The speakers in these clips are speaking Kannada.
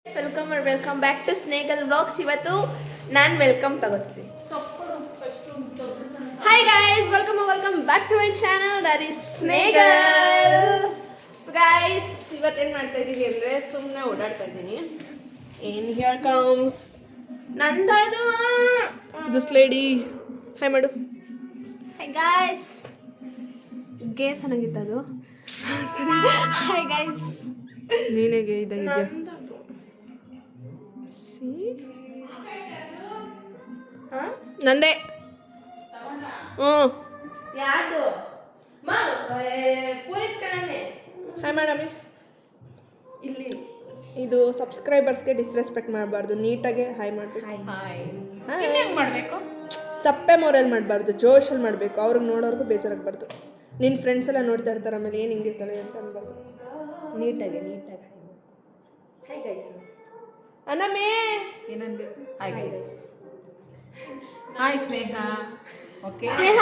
Welcome back to Snegal vlogs. ಇವತ್ತು ನಾನು ವೆಲ್ಕಮ್ ತಗೋತೀನಿ. Hi guys, welcome back to my channel, that is Snegal. So guys, ಇವತ್ತೇನು ಮಾಡ್ತಾ ಇದ್ದೀವಿ ಅಂದರೆ ಸುಮ್ಮನೆ ಓಡಾಡ್ತಾ ಇದ್ದೀನಿ. ಏನ್ ಹಿಯರ್ ಕಮ್ಸ್ ನಂದದು ದಿಸ್ ಲೇಡಿ. ಹಾಯ್ ಮಾಡು. ಹಾಯ್ ಗೈಸ್, ಗೇ ಚೆನ್ನಾಗಿತ್ತದು. ಹಾಯ್ ಗೈಸ್, ನೀನೇ ಗೇ ಇದ್ದಂಗಿದ್ಯಾ. ನಂದೇ. ಯಾವುದು ಹಾಯ್ ಮೇಡಮಿ. ಇಲ್ಲಿ ಇದು ಸಬ್ಸ್ಕ್ರೈಬರ್ಸ್ಗೆ ಡಿಸ್ರೆಸ್ಪೆಕ್ಟ್ ಮಾಡಬಾರ್ದು, ನೀಟಾಗೆ ಹಾಯ್ ಮಾಡಬೇಕು. ಮಾಡಬೇಕು ಸಪ್ಪೆ ಮೊರಲ್ಲಿ ಮಾಡಬಾರ್ದು, ಜೋಶಲ್ಲಿ ಮಾಡಬೇಕು. ಅವ್ರಿಗೆ ನೋಡೋರ್ಗೂ ಬೇಜಾರಾಗಬಾರ್ದು. ನಿನ್ನ ಫ್ರೆಂಡ್ಸ್ ಎಲ್ಲ ನೋಡ್ತಾ ಇರ್ತಾರೆ, ಆಮೇಲೆ ಏನು ಹಿಂಗಿರ್ತಾಳೆ ಅಂತ ಅನ್ಬಾರ್ದು. ನೀಟಾಗಿ ಹಾಯ್ ಗೈಸ್. ಅನ್ನಮೇ ಏನನ್ಬೇಕು? Hi guys. Hi Sneha. Okay Sneha.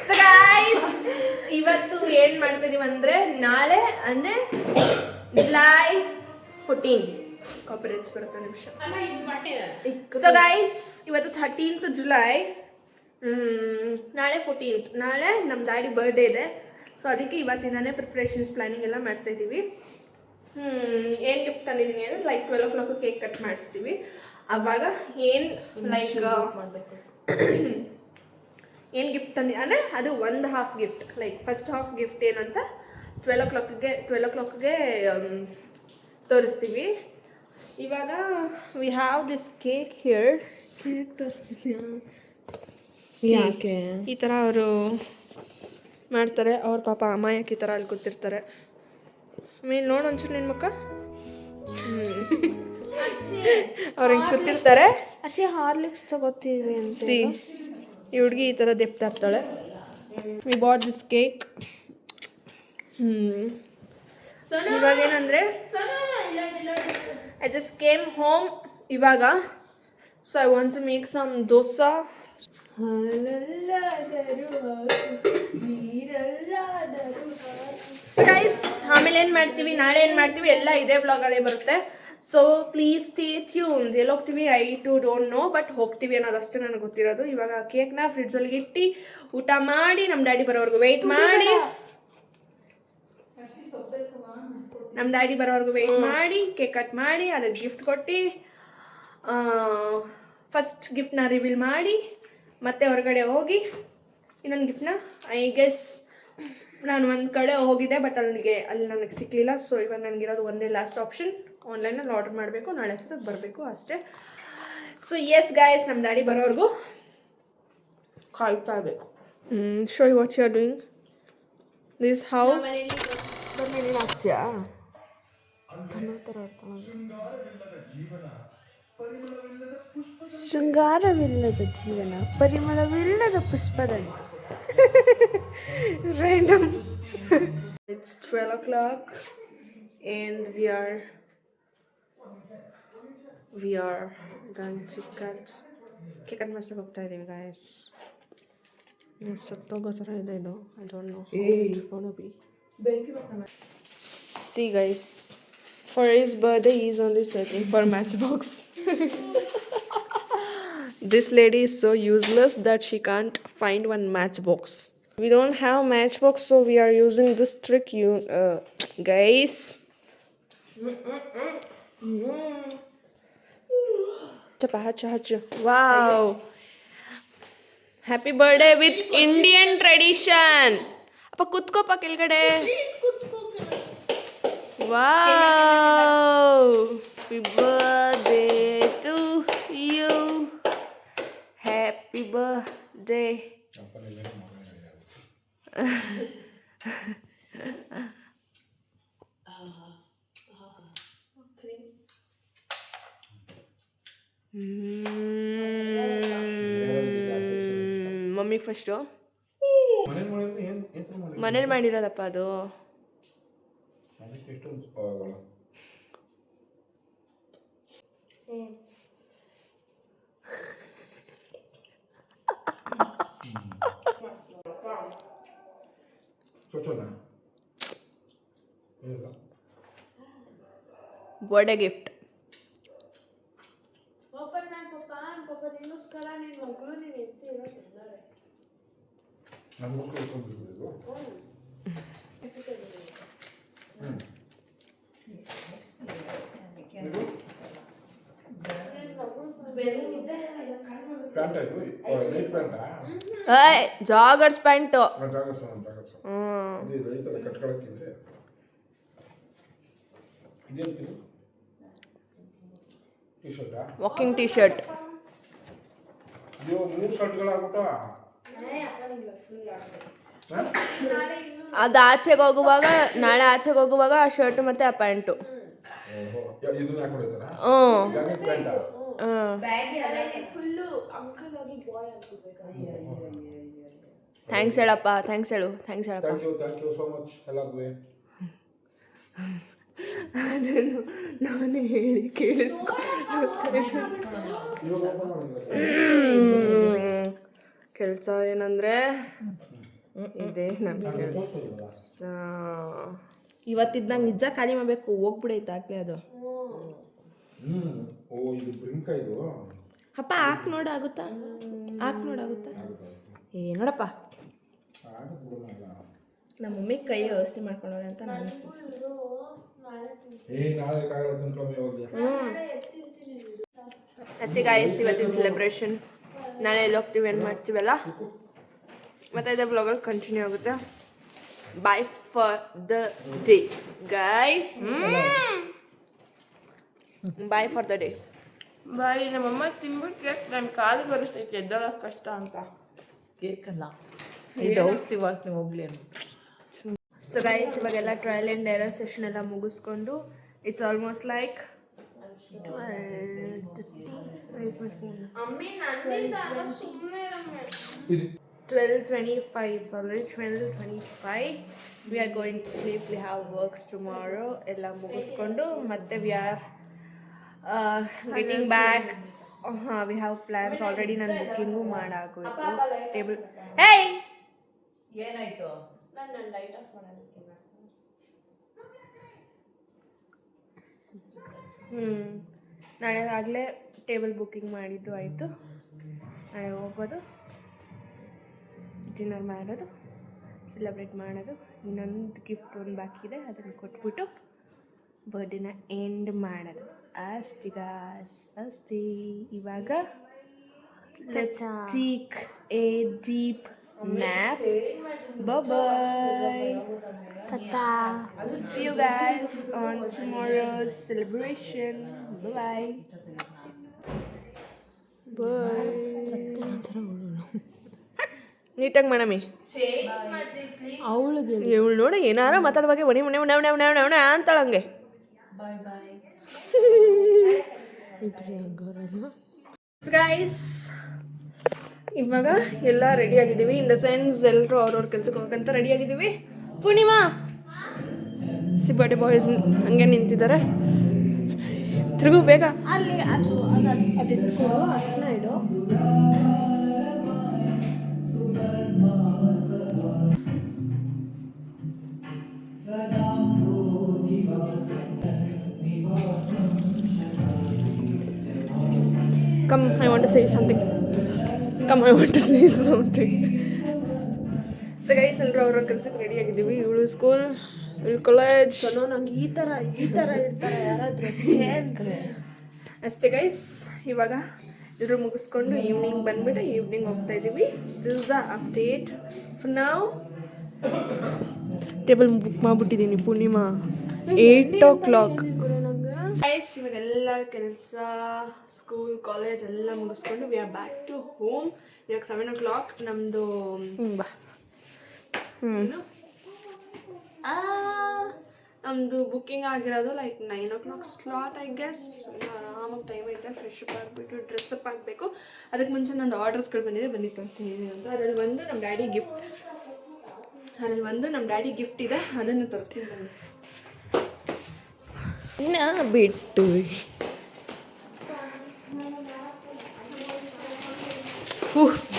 So guys, ಇವತ್ತು ಏನು ಮಾಡ್ತಿದೀವಿ ಅಂದರೆ, ನಾಳೆ ಅಂದರೆ ಜುಲೈ 14 ಕಾಪರೇಟ್ಸ್ ಬರುತ್ತೆ ನಿಮಿಷ. ಸೊ ಗೈಸ್, ಇವತ್ತು 13th ಜುಲೈ, ನಾಳೆ 14th. ನಾಳೆ ನಮ್ಮ ಡ್ಯಾಡಿ ಬರ್ಡೇ ಇದೆ. ಸೊ ಅದಕ್ಕೆ ಇವತ್ತಿಂದಾನೇ ಪ್ರಿಪ್ರೇಷನ್ಸ್ ಪ್ಲಾನಿಂಗ್ ಎಲ್ಲ ಮಾಡ್ತಾಯಿದ್ದೀವಿ. ಏನು ಗಿಫ್ಟ್ ತಂದಿದ್ದೀನಿ ಅಂದರೆ, ಲೈಕ್ 12 o'clock ಕೇಕ್ ಕಟ್ ಮಾಡಿಸ್ತೀವಿ. ಅವಾಗ ಏನು ಲೈಕ್ ಏನು ಗಿಫ್ಟ್ ತಂದಿ ಅಂದರೆ ಅದು ಒಂದು half gift. Like first half gift ಏನಂತ 12 o'clockಗೆ ತೋರಿಸ್ತೀವಿ. ಇವಾಗ we have this cake here. Cake ತೋರಿಸ್ತಿದ್ಯಾ? ಯಾಕೆ ಈ ಥರ ಅವರು ಮಾಡ್ತಾರೆ. ಅವ್ರ ಪಾಪ ಅಮಾಯಕ್ಕೆ ಈ ಥರ ಅಲ್ಲಿ ಕೂತಿರ್ತಾರೆ. ಆಮೇಲೆ ನೋಡು ಒಂಚೂರು ನಿನ್ನ ಮುಖ. ಅವ್ರು ಹಿಂಗೆ ಕೂತಿರ್ತಾರೆ. ಅಷ್ಟೇ ಹಾರ್ಲಿಕ್ಸ್ ತಗೋತೀವಿ ಅಂತ. ಸಿ, ಈ ಹುಡುಗಿ ಈ ಥರ ದೆಪ್ತಾ ಇರ್ತಾಳೆ. We bought this cake. ಇವಾಗ ಏನಂದರೆ, ಐ ಜಸ್ಟ್ ಕೇಮ್ ಹೋಮ್ ಇವಾಗ. So I want to make some dosa. Guys, ಆಮೇಲೆ ಏನು ಮಾಡ್ತೀವಿ, ನಾಳೆ ಏನು ಮಾಡ್ತೀವಿ ಎಲ್ಲ ಇದೇ ವ್ಲಾಗಲ್ಲೇ ಬರುತ್ತೆ. So please stay tuned. ಎಲ್ಲಿ ಹೋಗ್ತೀವಿ ಐ ಡೋಂಟ್ ನೋ, ಬಟ್ ಹೋಗ್ತೀವಿ ಅನ್ನೋದಷ್ಟೇ ನನಗೆ ಗೊತ್ತಿರೋದು. ಇವಾಗ ಕೇಕ್ನ ಫ್ರಿಡ್ಜಲ್ಲಿ ಇಟ್ಟು ಊಟ ಮಾಡಿ ನಮ್ಮ ಡ್ಯಾಡಿ ಬರೋವರೆಗೂ ವೆಯ್ಟ್ ಮಾಡಿ ಕೇಕ್ ಕಟ್ ಮಾಡಿ ಅದಕ್ಕೆ ಗಿಫ್ಟ್ ಕೊಟ್ಟು ಫಸ್ಟ್ ಗಿಫ್ಟ್ನ ರಿವೀಲ್ ಮಾಡಿ ಮತ್ತೆ ಹೊರಗಡೆ ಹೋಗಿ ಇನ್ನೊಂದು ಗಿಫ್ಟ್ನ ಐ ಗೆಸ್ ನಾನು ಒಂದು ಕಡೆ ಹೋಗಿದ್ದೆ, ಬಟ್ ಅಲ್ಲಿ ನನಗೆ ಸಿಕ್ಕಲಿಲ್ಲ. ಸೊ ಇವಾಗ ನನಗಿರೋದು ಒಂದೇ ಲಾಸ್ಟ್ ಆಪ್ಷನ್, ಆನ್ಲೈನಲ್ಲಿ ಆರ್ಡರ್ ಮಾಡಬೇಕು. ನಾಳೆ ಅಷ್ಟೊತ್ತಿಗೆ ಬರಬೇಕು ಅಷ್ಟೇ. ಸೊ ಎಸ್ ಗೈಸ್, ನಮ್ಮ ಡ್ಯಾಡಿ ಬರೋವರೆಗೂ ಕಾಯ್ತಾ ಇರಬೇಕು. Show you what you are doing this ಹೌ ಆಗ್ತೀಯಾ? ಶೃಂಗಾರವಿಲ್ಲದ ಜೀವನ, ಪರಿಮಳವಿಲ್ಲದ ಪುಷ್ಪದಂತೆ. Random. It's 12 o'clock and we are going to cut cake and ಮಾಡ್ಸಕ್ಕೆ ಹೋಗ್ತಾ ಇದ್ದೀವಿ guys. ಸತ್ತೋಗೋ ಥರ ಇದೆ ಇದು. I don't know how it's gonna be. See guys, for his birthday he is only searching for matchbox. This lady is so useless that she can't find one matchbox. We don't have matchbox, so we are using this trick, guys. Hacha. Wow. Happy birthday with Indian tradition. Appa kutko pa kilgade. Please kutko. Wow. Happy birthday to you. Happy birthday. ಮಮ್ಮಿಗೆ ಫಸ್ಟು ಮನೇಲಿ ಮಾಡಿರೋದಪ್ಪ ಅದು. Birthday gift. ಪ್ಯಾಂಟ್ ಆಯ್ತು ನೈಟ್ ಪ್ಯಾಂಟಾ ಜಾಗರ್ಸ್ ಪ್ಯಾಂಟು. ಜಾಗರ್ಸ್ ಇದು ಐತಲ್ಲ ಕಟ್ಕೊಳಕ್ಕಿದೆ ಇದೇನು ಟೀ ಶರ್ಟಾ ವಾಕಿಂಗ್ ಟೀ ಶರ್ಟ್. ಇದು 3 ಶರ್ಟ್ಗಳಾಗ್ಬಿಟ್ಟ. ಅದು ಆಚೆಗೆ ಹೋಗುವಾಗ, ನಾಳೆ ಆಚೆಗೆ ಹೋಗುವಾಗ ಆ ಶರ್ಟ್ ಮತ್ತೆ ಆ ಪ್ಯಾಂಟು. ಇದನ್ನ ಹಾಕೊಂಡಿದ್ದಾರಾ? ಹ್ಞೂ. ಪ್ಯಾಂಟಾ? ಥ್ಯಾಂಕ್ಸ್ ಹೇಳಪ್ಪ, ಥ್ಯಾಂಕ್ಸ್ ಹೇಳು, ಥ್ಯಾಂಕ್ಸ್ ಹೇಳಪ್ಪ. ಥ್ಯಾಂಕ್ ಯು ಸೋ ಮಚ್ ಎಲ್ಲರಿಗೂ. ಅದನ್ನು ನಾನು ಹೇಳಿ ಕೆಲಸ ಏನಂದರೆ ಇದೇ ನಮ್ಮ ಕೆಲಸ. ಇವತ್ತಿದ್ದಂಗೆ ನಿಜ ಖಾಲಿ ಮಾಡಬೇಕು, ಹೋಗ್ಬಿಡೈತೆ ಆಗಲೇ ಅದು. ಓ ಇದು ಬ್ರಿಂಕ ಇದು. ಅಪ್ಪ ಹಾಕಿ ನೋಡಾಗುತ್ತಾ? ಹಾಕಿ ನೋಡಾಗುತ್ತಾ? ನೋಡಪ್ಪ, ನಮ್ಮ ಮಮ್ಮಿ ಕೈ ಔಷಧಿ ಮಾಡ್ಕೊಂಡವ್ರೆ ಅಂತ ನಾನು. ಅಷ್ಟೇ ಗಾಯ್ಸ್ ಇವತ್ತಿನ ಸೆಲೆಬ್ರೇಷನ್. ನಾಳೆ ಎಲ್ಲಿ ಹೋಗ್ತೀವಿ, ಏನು ಮಾಡ್ತೀವಲ್ಲ, ಮತ್ತೆ ಇದೇ ಬ್ಲಾಗಲ್ಲಿ ಕಂಟಿನ್ಯೂ ಆಗುತ್ತೆ. Bye for the day guys. Bye for the day. Bye. ನಮ್ಮಮ್ಮ ತಿನ್ಬಿಟ್ಟು ಕೇಕ್ ನನ್ನ ಕಾಲು ಬರಿಸ್ತೈತೆ, ಎದ್ದಲ್ಲ ಕಷ್ಟ ಅಂತ. ಕೇಕಲ್ಲ, ಇದು ಔಷಧಿ ವಾಸನೆ ಹೋಗ್ಲಿ. ಸೊ ಗೈಸ್ ಇವಾಗೆಲ್ಲ ಟ್ರಯಲ್ ಆ್ಯಂಡ್ ಎರರ್ ಸೆಷನ್ ಎಲ್ಲ ಮುಗಿಸ್ಕೊಂಡು it's almost like 12:25. It's already 12:25. We are going to sleep. We have works tomorrow. ಎಲ್ಲ ಮುಗಿಸ್ಕೊಂಡು ಮತ್ತೆ we are getting back. We have plans already. ನಾನು ಬುಕ್ಕಿಂಗು ಮಾಡಾಗೋಯ್ತು. ಟೇಬಲ್ ಹೇಯ್ ಏನಾಯ್ತು? ನಾನು ಲೈಟ್ ಆಫ್ ಮಾಡೋದಕ್ಕೆ ನಾಳೆ ಆಗಲೇ ಟೇಬಲ್ ಬುಕ್ಕಿಂಗ್ ಮಾಡಿದ್ದು ಆಯಿತು. ನಾಳೆ ಹೋಗೋದು, ಡಿನ್ನರ್ ಮಾಡೋದು, ಸೆಲೆಬ್ರೇಟ್ ಮಾಡೋದು. ಇನ್ನೊಂದು ಗಿಫ್ಟ್ ಒಂದು ಬಾಕಿ ಇದೆ, ಅದನ್ನು ಕೊಟ್ಬಿಟ್ಟು ಬರ್ಡೇನ ಎಂಡ್ ಮಾಡೋದು. ಅಷ್ಟೇ. ಇವಾಗ let's take A deep nap. Bye-bye. Tata. See you guys on tomorrow's celebration. Bye-bye. Bye. ನೀಟಾಗಿ ಮಾಡಮಿ. ಇವಳು ನೋಡಿ ಏನಾರ ಮಾತಾಡುವಾಗ ಒಣಿ ಅಂತಾಳಂಗೆ. ಗೈಸ್ ಇವಾಗ ಎಲ್ಲ ರೆಡಿ ಆಗಿದ್ದೀವಿ. ಇನ್ ದ ಸೆನ್ಸ್ ಎಲ್ಲರೂ ಅವ್ರವ್ರ ಕೆಲ್ಸಕ್ಕೆ ಹೋಗಂತ ರೆಡಿ ಆಗಿದ್ದೀವಿ. ಪೂರ್ಣಿಮಾ ಬರ್ಡೇ ಬಾಯ್ಸ್ ಹಂಗೆ ನಿಂತಿದ್ದಾರೆ. ತಿರುಗು ಬೇಗ. ಅಲ್ಲಿ ಅದು ಎತ್ಕೊಡು, ಅಷ್ಟನ್ನ ಇಡು. Come, I want to say something. So guys ಎಲ್ಲರೂ ಅವ್ರವ್ರ ಕೆಲ್ಸಕ್ಕೆ ರೆಡಿ ಆಗಿದ್ದೀವಿ. ಇವಳು ಸ್ಕೂಲ್, ಇವಳು ಕಾಲೇಜ್. ನಂಗೆ ಈ ಥರ ಇರ್ತಾರೆ ಯಾರಾದರೂ ಹೇಳ್ತಾರೆ ಅಷ್ಟೇ ಗೈಸ್. ಇವಾಗ ಎಲ್ಲರೂ ಮುಗಿಸ್ಕೊಂಡು ಈವ್ನಿಂಗ್ ಬಂದ್ಬಿಟ್ಟು ಈವ್ನಿಂಗ್ ಹೋಗ್ತಾ ಇದ್ದೀವಿ. This is the update for now. Table book ಮಾಡಿಬಿಟ್ಟಿದ್ದೀನಿ ಪೂರ್ಣಿಮಾ. 8 o'clock. ಗೈಸ್ ಇವಾಗೆಲ್ಲ ಕೆಲಸ, ಸ್ಕೂಲ್, ಕಾಲೇಜ್ ಎಲ್ಲ ಮುಗಿಸ್ಕೊಂಡು we are back to home. ಇವಾಗ 7 o'clock. ನಮ್ಮದು ನಮ್ಮದು ಬುಕ್ಕಿಂಗ್ ಆಗಿರೋದು like 9 o'clock slot I guess. ಆರಾಮಾಗಿ ಟೈಮ್ ಐತೆ. ಫ್ರೆಶ್ ಅಪ್ ಆಗಿಬಿಟ್ಟು ಡ್ರೆಸ್ಅಪ್ ಆಗಬೇಕು. ಅದಕ್ಕೆ ಮುಂಚೆ ನಂದು ಆರ್ಡರ್ಸ್ಗಳು ಬಂದಿದ್ದು ತೋರಿಸ್ತೀನಿ ಅಂತ. ಅದರಲ್ಲಿ ಒಂದು ನಮ್ಮ ಡ್ಯಾಡಿ ಗಿಫ್ಟ್ ಇದೆ, ಅದನ್ನು ತೋರಿಸ್ತೀನಿ ಬನ್ನಿ. ಬಿಟ್ಟು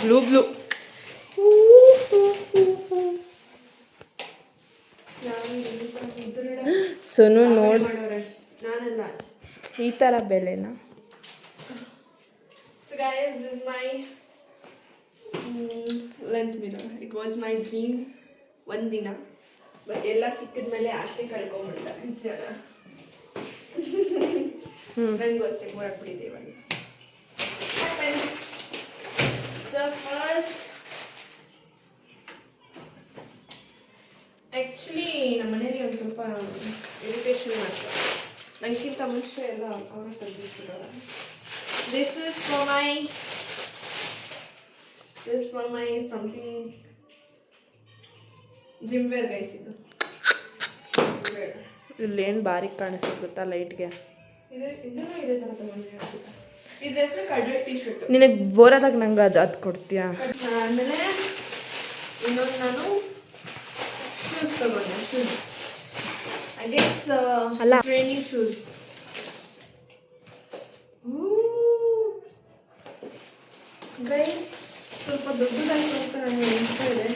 ಬ್ಲೂ ಸೋನು ನೋಡಿ. ನಾನಲ್ಲ, ಈ ಥರ ಬೆಲೆನಾ? So guys, this is my length mirror. It was my dream ಒಂದು ದಿನ, ಬಟ್ ಎಲ್ಲ ಸಿಕ್ಕಿದ ಮೇಲೆ ಆಸೆ ಕಳ್ಕೊಂಡ್ಬಿಡ್ತಾರೆ ಜನ. ನನಗೂ ಅಷ್ಟೇ ಹೋಗ್ಬಿಟ್ಟಿದೆ ಇವಾಗ. ಸೊ ಫಸ್ಟ್ ಆ್ಯಕ್ಚುಲಿ ನಮ್ಮ ಮನೇಲಿ ಒಂದು ಸ್ವಲ್ಪ ಇರಿಟೇಷನ್ ಮಾಡ್ತಾರೆ, ನನಗಿಂತ ಮುಂಚೆ ಎಲ್ಲ ಅವರ ತೆಗೆದಿಟ್ಟಿದ್ದಾರೆ. This is for my something gym wear guys. ಇದು ಇಲ್ಲೇನು ಬಾರಿ ಕಾಣಿಸ್ತದೆ ಗೊತ್ತಾ ಲೈಟ್ಗೆ? ಇದನ್ನು ಇದೇ ಥರ ತಗೊಂಡಿದ್ದೀನಿ. ಇದ್ರ ಹೆಸರು ಕಡ್ಲೆ ಟಿ ಶರ್ಟ್. ನಿನಗೆ ಬೋರಾದಾಗ ನಂಗೆ ಅದು ಕೊಡ್ತೀಯಾ? ಆಮೇಲೆ ಇನ್ನೊಂದು ನಾನು ಶೂಸ್ ತಗೊಂಡೆ. ಶೂಸ್ ಐ ಗೆಸ್ ಅಲ್ಲ. Training shoes. ಗೈಸ್ ಸ್ವಲ್ಪ ದೊಡ್ಡದಾಗಿ ಅಂತ ನನಗೆ ಅನಿಸ್ತಾ ಇದೆ.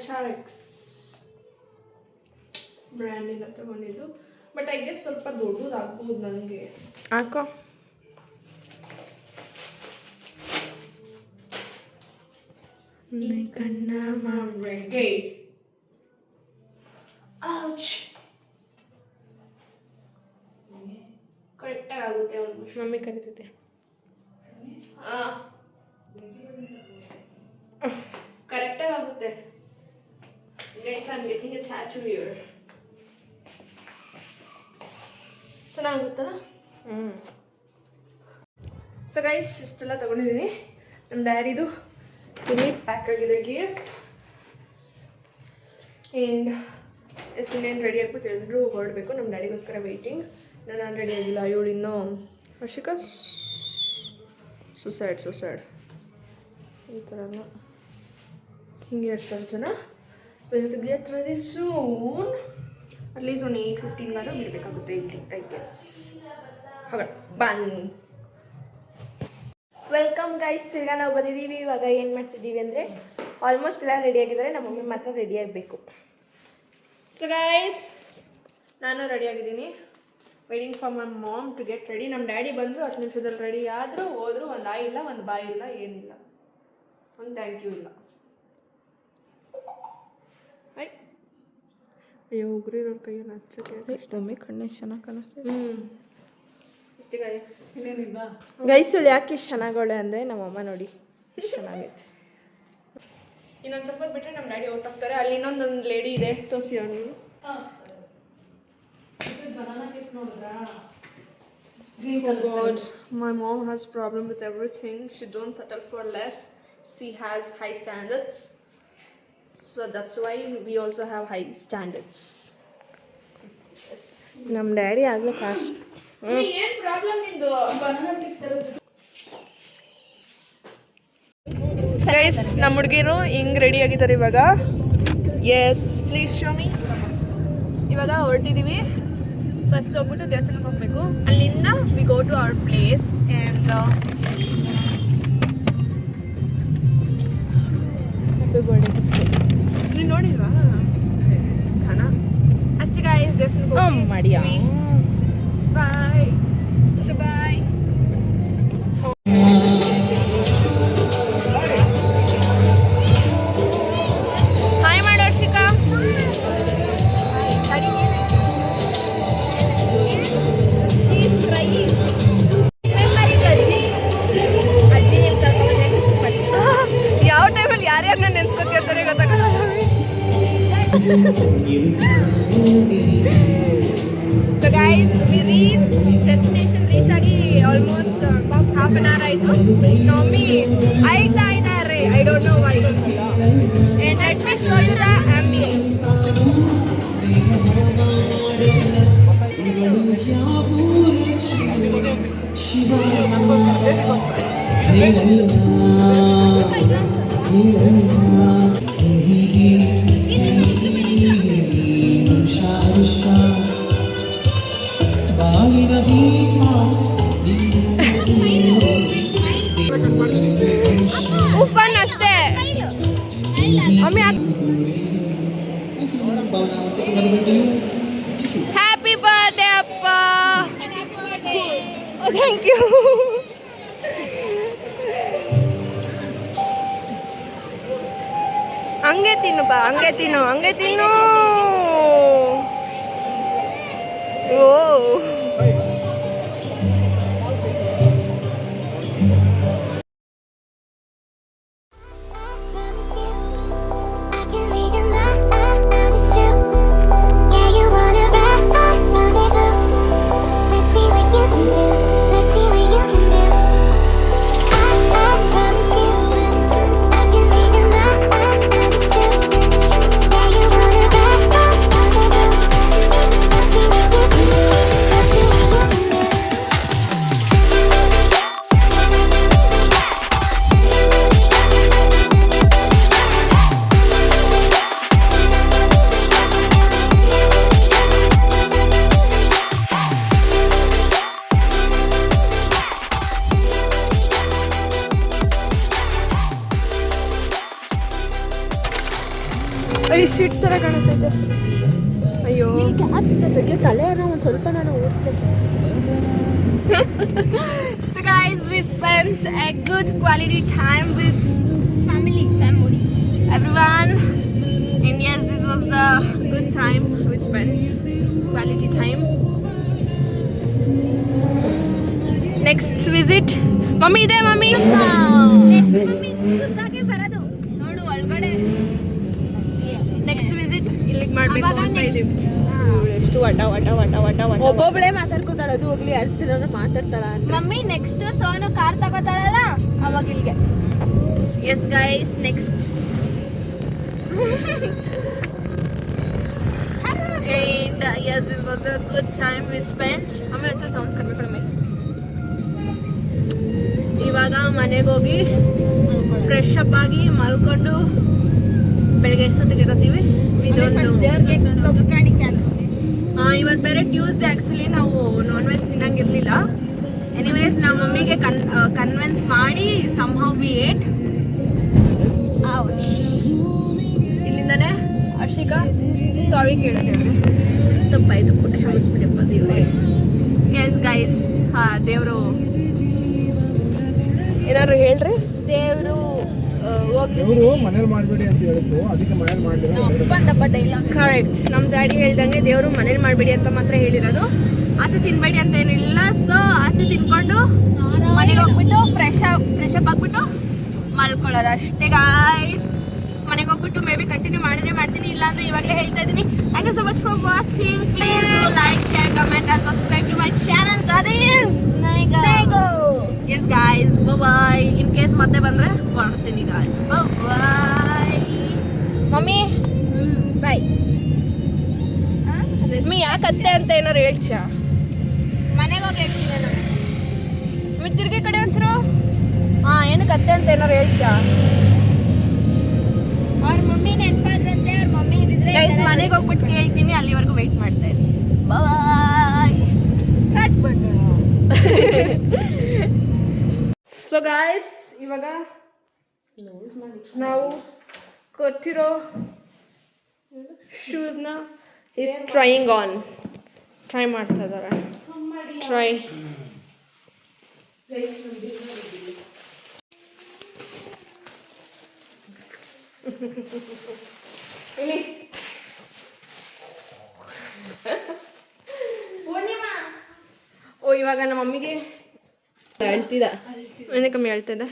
HRX ಬ್ರ್ಯಾಂಡಿಂದ ತಗೊಂಡಿದ್ದು, ಬಟ್ ಐ ಗೆಸ್ ಸ್ವಲ್ಪ ದೊಡ್ಡದಾಗ್ಬೋದು ನನಗೆ. ಹಾಕೋ. ಕಣ್ಣ ಮಾಡ್ರೆ ಕರೆಕ್ಟಾಗಿ ಆಗುತ್ತೆ ಆಲ್ಮೋಸ್ಟ್. ಮಮ್ಮಿ ಕರಿತಿದ್ದೆ. ಕರೆಕ್ಟಾಗಿ ಆಗುತ್ತೆ. Guys I am getting a tattoo here. ಚೆನ್ನಾಗುತ್ತಲ್ಲ? ಸೊ ಗೈಸ್ ಇಷ್ಟೆಲ್ಲ ತೊಗೊಂಡಿದ್ದೀನಿ. ನಮ್ಮ ಡ್ಯಾಡಿದು ಇಲ್ಲಿ ಪ್ಯಾಕ್ ಆಗಿದೆ ಗಿಫ್ಟ್. ಆ್ಯಂಡ್ ಇನ್ನೇನು ರೆಡಿ ಆಗ್ಬಿಟ್ಟು ಎಲ್ಲರೂ ಹೊರಡಬೇಕು. ನಮ್ಮ ಡ್ಯಾಡಿಗೋಸ್ಕರ ವೆಯ್ಟಿಂಗ್. ನಾನು ರೆಡಿ ಆಗಿಲ್ಲ. ಇವಳು ಇನ್ನೂ ಹರ್ಷಿಕಾ ಸುಸೈಡ್ ಈ ಥರ ಹಿಂಗೆ ಇರ್ತಾರೆ ಜನ. Will get ready soon. At least ಒಂದು 8:15 ಬಿಡಬೇಕಾಗುತ್ತೆ ಇಲ್ಲಿ ಐ ಗೆಸ್. ಹೋಗೋಣ ಬನ್ನಿ. Welcome guys. ತಿರ್ಗಾ ನಾವು ಬಂದಿದ್ದೀವಿ. ಇವಾಗ ಏನು ಮಾಡ್ತಿದ್ದೀವಿ ಅಂದರೆ ಆಲ್ಮೋಸ್ಟ್ ಎಲ್ಲ ರೆಡಿ ಆಗಿದ್ದಾರೆ. ನಮ್ಮ ಮಮ್ಮಿ ಮಾತ್ರ ರೆಡಿ ಆಗಬೇಕು. ಸೊ ಗೈಸ್ ನಾನು ರೆಡಿ ಆಗಿದ್ದೀನಿ. Waiting for my mom to get ready. ನಮ್ಮ ಡ್ಯಾಡಿ ಬಂದರು 10 ನಿಮಿಷದಲ್ಲಿ ರೆಡಿ ಆದರೂ ಹೋದರು. ಒಂದು ಆಯ್ ಇಲ್ಲ, ಒಂದು ಬಾಯ್ ಇಲ್ಲ, ಏನಿಲ್ಲ, ಒಂದು ಥ್ಯಾಂಕ್ ಯು ಇಲ್ಲ. ಅಯ್ಯೋ ಉಗ್ರಿರೋರ ಕೈಯಲ್ಲಿ ಹಚ್ಚಕ್ಕೆ ಮಮ್ಮಿ ಕಣ್ಣು ಚೆನ್ನಾಗಿ ಕಾಣಿಸ್ತದೆ. ಇಷ್ಟೇ ಗೈಸ್. ಇನ್ನೇನಿಲ್ವಾ ಗೈಸ್? ಇವಳು ಯಾಕೆ ಇಷ್ಟು ಚೆನ್ನಾಗವಳೆ ಅಂದರೆ ನಮ್ಮಮ್ಮ ನೋಡಿ ಚೆನ್ನಾಗೈತೆ. ಇನ್ನೊಂದು ಸ್ವಲ್ಪ ಬಿಟ್ಟರೆ ನಮ್ಮ ಡ್ಯಾಡಿ ಔಟ್ ಆಗ್ತಾರೆ. ಅಲ್ಲಿ ಇನ್ನೊಂದೊಂದು ಲೇಡಿ ಇದೆ, ತೋರಿಸಿ ಅವನು. God, my mom has problem with everything. She don't settle for less. She has high standards. So that's why we also have high standards. ನಮ್ಮ ಡ್ಯಾಡಿ ಆಗಲೂ ಕಾಶ್. ಏನು ಪ್ರಾಬ್ಲಮ್ ನಿಂದು? ಗೈಸ್ ನಮ್ಮ ಹುಡುಗಿರು ಹಿಂಗೆ ರೆಡಿ ಆಗಿದ್ದಾರೆ ಇವಾಗ. Yes please show me. ಇವಾಗ ಹೊರಟಿದ್ದೀವಿ. ಫಸ್ಟ್ ಹೋಗ್ಬಿಟ್ಟು ದೇವಸ್ಥಾನಕ್ಕೆ ಹೋಗಬೇಕು. ಅಲ್ಲಿಂದ we go to our place. And ನೀನು ನೋಡಿಲ್ವಾ ಖಾನ? ಅಷ್ಟೇ ಗಾಯ್ಸ್, ದೇವಸ್ಥಾನಕ್ಕೆ ಮಾಡಿಯಾ? ಬಾಯ್ ಬಾಯ್. ಹಾಯ್ ಮಾಡು ಹರ್ಷಿಕಾ. ಯಾವ ಟೈಮಲ್ಲಿ ಯಾರ್ಯಾರನ್ನ ನೆನ್ಸ್ಕೊತಿರ್ತಾರೆ ಗೊತ್ತಾಗಲ್ಲ. So guys, we reached destination. Reach ಆಗಿ ಆಲ್ಮೋಸ್ಟ್ ಹಾಫ್ ಅನ್ ಅವರ್ ಆಯಿತು. ಮಮ್ಮಿ ಆಯ್ತಾ ಇದ್ದಾರೆ. I don't know why. And let me show you the ambience. Fun ಅಷ್ಟೇ. ಮಮ್ಮಿ ಹ್ಯಾಪಿ ಬರ್ಡೇ ಅಪ್ಪ. Thank you. ಹಂಗೆ ತಿನ್ನು ಬಾ, ಹಂಗೆ ತಿನ್ನು, ಹಂಗೆ ತಿನ್ನು. ಓ ಶಿಟ್ ಥರ ಕಾಣುತ್ತೈತೆ. ಅಯ್ಯೋ ತೆಗೆ ತಲೆನ ಒಂದು ಸ್ವಲ್ಪ ನಾನು ಓದಿಸಿ. So guys, we spent a good quality time with family. everyone. And yes, this was the good time we spent. Quality time. Next visit. Mummy ಇದೆ ಮಮ್ಮಿ. ಬರೋದು ನೋಡು ಒಳಗಡೆ. ನೆಕ್ಸ್ಟ್ ವಿಸಿಟ್ ಇಲ್ಲಿಗೆ ಮಾಡಬೇಕು ಅಂತ ಇದೀವಿ. ಎಷ್ಟು ವಟ ಒಬ್ಬೊಬ್ಳೆ ಮಾತಾಡ್ಕೋತಾಳ. ಅದು ಹೋಗ್ಲಿ ಎರಡು ದಿನ ಮಾತಾಡ್ತಾಳ. ಮಮ್ಮಿ ನೆಕ್ಸ್ಟ್ ಸೋನು ಕಾರ್ ತಗೋತಾಳಲ್ಲ ಅವಾಗ ಇಲ್ಲಿಗೆ. Yes guys, next and yes, this was a good time we spent. ಆಮೇಲೆ ಹೆಚ್ಚು ಸೌಂಡ್ ಕಡಿಮೆ. ಇವಾಗ ಮನೆಗೆ ಹೋಗಿ ಫ್ರೆಶ್ ಅಪ್ ಆಗಿ ಮಲ್ಕೊಂಡು ಬೆಳಗ್ಗೆ ಎಷ್ಟೊತ್ತಿಗೆ ಇರ್ತೀವಿ. ಇವತ್ತು ಬೇರೆ ಟ್ಯೂಸ್ಡೇ. ಆ್ಯಕ್ಚುಲಿ ನಾವು ನಾನ್ ವೆಜ್ ತಿನ್ನಂಗಿರ್ಲಿಲ್ಲ. ಎನಿವೇಸ್ ನಮ್ಮ ಮಮ್ಮಿಗೆ ಕನ್ವಿನ್ಸ್ ಮಾಡಿ somehow we ate. ಇಲ್ಲಿಂದನೇ ಹರ್ಷಿಕಾ ಸಾರಿ ಕೇಳಿದ್ದೇವೆ, ತಪ್ಪಾಯ್ತು, ಕ್ಷಮಿಸ್ಬಿಡಪ್ಪ ದೇವ್ರೆ. ಎಸ್ ಗೈಸ್, ದೇವರು ಏನಾದ್ರು ಹೇಳ್ರಿ. ದೇವರು ಇವರು ಮನೇಲಿ ಮಾಡಬೇಡಿ ಅಂತ ಹೇಳಿದ್ರು, ಅದಕ್ಕೆ ಮನೇಲಿ ಮಾಡಲಿಲ್ಲ. ಕರೆಕ್ಟ್, ನಮ್ಮ ಡ್ಯಾಡಿ ಹೇಳ್ದಂಗೆ ದೇವರು ಮನೇಲಿ ಮಾಡಬೇಡಿ ಅಂತ ಮಾತ್ರ ಹೇಳಿರೋದು, ಆಚೆ ತಿನ್ಬೇಡಿ ಅಂತ ಏನಿಲ್ಲ. ಸೊ ಆಚೆ ತಿನ್ಕೊಂಡು ಮನೆಗೆ ಹೋಗ್ಬಿಟ್ಟು ಫ್ರೆಶ್ ಅಪ್ ಆಗ್ಬಿಟ್ಟು ಮಲ್ಕೊಳ್ಳೋದು ಅಷ್ಟೇ ಗಾಯ್ಸ್. ಮನೆಗೆ ಹೋಗ್ಬಿಟ್ಟು ಮೇ ಬಿ ಕಂಟಿನ್ಯೂ ಮಾಡಿದ್ರೆ ಮಾಡ್ತೀನಿ, ಇಲ್ಲಾಂದ್ರೆ ಇವಾಗಲೇ ಹೇಳ್ತಾ ಇದ್ದೀನಿ. Thank you so much for watching. Please like, share, comment and subscribe to my channel. That is Nego. Yes guys, bye bye. In case ಮತ್ತೆ ಬಂದ್ರೆ ಮಾಡ್ತೀನಿ guys. Bye bye. ಮಮ್ಮಿ ಬಾಯ್. ಮಮ್ಮಿ ಯಾಕೆ ಅತ್ತೆ ಅಂತ ಏನಾರು ಹೇಳ್ಚಾ? ಮನೆಗೆ ಹೋಗಿ ಹೇಳ್ತೀನಿ ನಾನು. ತಿರ್ಗಿ ಕಡೆ ಒಂಚೂರು. ಏನಕ್ಕೆ ಅತ್ತೆ ಅಂತ ಏನಾರು ಹೇಳ್ಚಾ? ಅವ್ರ ಮಮ್ಮಿ ನೆನಪಾದ್ರಂತೆ. ಅವ್ರ ಮಮ್ಮಿ ಇದ್ರೆ ಗೈಸ್ ಮನೆಗೆ ಹೋಗ್ಬಿಟ್ಟು ಕೇಳ್ತೀನಿ, ಅಲ್ಲಿವರೆಗೂ ವೆಯ್ಟ್ ಮಾಡ್ತಾ ಇದ್ದೀನಿ. ಬಾಯ್. ಕಟ್ ಬಿಟ್ಟು. ಸೊ ಗಾಯ್ಸ್, ಇವಾಗ ನಾವು ಕೊಟ್ಟಿರೋ ಶೂಸ್ನ ಈಸ್ ಟ್ರೈಯಿಂಗ್ ಆನ್. ಟ್ರೈ ಮಾಡ್ತಾ ಇದ್ದಾರೆ. ಟ್ರೈ. ಇಲ್ಲಿ ಓ, ಇವಾಗ ನಮ್ಮ ಮಮ್ಮಿಗೆ ಹೇಳ್ತಿದ್ದ ಏನೇ ಕಮ್ಮಿ ಹೇಳ್ತಿದ್ದ.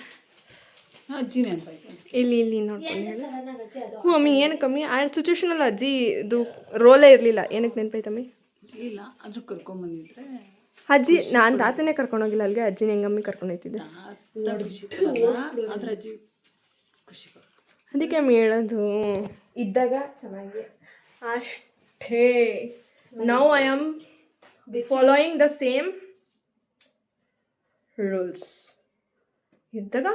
ಇಲ್ಲಿ ನೋಡ್ಕೊಂಡು ಹೇಳಿ ಮಮ್ಮಿ, ಏನು ಕಮ್ಮಿ ಆ ಸಿಚುವೇಶನಲ್ಲಿ ಅಜ್ಜಿ ಇದು ರೋಲೇ ಇರಲಿಲ್ಲ. ಏನಕ್ಕೆ ನೆನಪೈತಮ್ಮಿ? ಇಲ್ಲ ಆದ್ರೂ ಕರ್ಕೊಂಬಂದಿದ್ರೆ ಅಜ್ಜಿ, ನಾನು ತಾತನೇ ಕರ್ಕೊಂಡೋಗಿಲ್ಲ ಅಲ್ಲಿಗೆ, ಅಜ್ಜಿನ ಹೆಂಗಮ್ಮಿ ಕರ್ಕೊಂಡು ಹೋಗ್ತಿದ್ದೆ. ಆದ್ರೆ ಅಜ್ಜಿ ಖುಷಿ ಪಡ್ತಾರೆ. ಅದಕ್ಕೆ ಅಮ್ಮಿ ಹೇಳೋದು ಇದ್ದಾಗ ಚೆನ್ನಾಗಿ ಅಷ್ಟೇ. Now I am following the same rules. ಇದ್ದಾಗ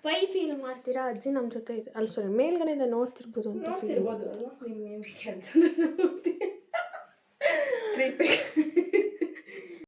ವೈ ಫೀಲ್ ಮಾಡ್ತೀರಾ? ಅಜ್ಜಿ ನಮ್ಮ ಜೊತೆ ಇದೆ ಅಲ್ಲಿ, ಸಾರಿ ಮೇಲ್ಗಡೆಯಿಂದ ನೋಡ್ತಿರ್ಬೋದು ಅಂತ ಫೀಲ್.